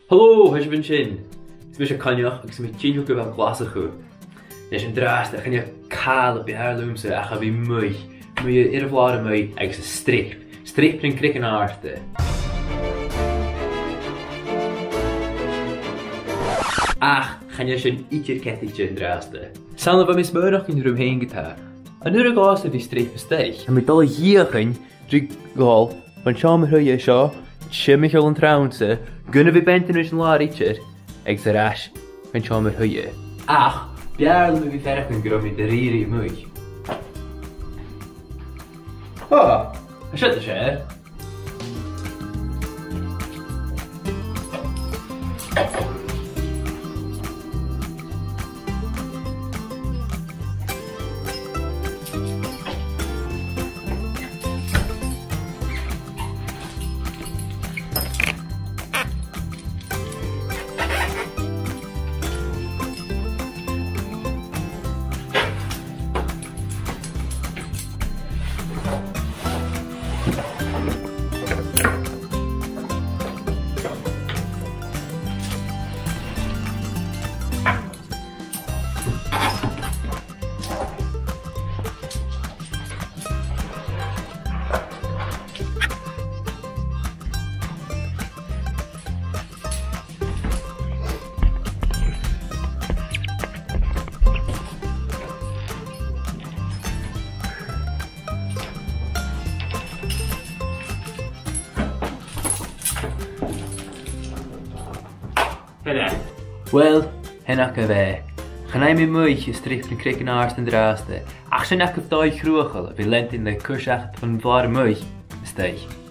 Hallo, hoe is je sin? Het is een kanjach, ik zie met Chino op een glazen goed. Er is een draast, ik ga je kaal op je haar loomse, ik ga weer mooi. Moet je eerder vladen mee, ik is een streep. Streep en krikken aarde. Ach, ga je zo'n ietsje kettetje draasten. Samen van mijn smeurig in de room heen getaan. En nu ga je die streep besteeg. En met alle hier gaan, druk gal, van schaam hoe je zo. Schimmig en trouwense, kunnen we benten uit een laarietje. Ik zeg raas, van schaam hoe je. Ach, bjarl moet je verder gaan groeien met de rieren mooi. Oh, wat zit er hè? Wel, hennakke wij. Ga jij met moeitje strikt en krikken aarst en draasten. Ach, zijn ik op die groegel. We lent in de kurs van een ware moeitje. Steeg.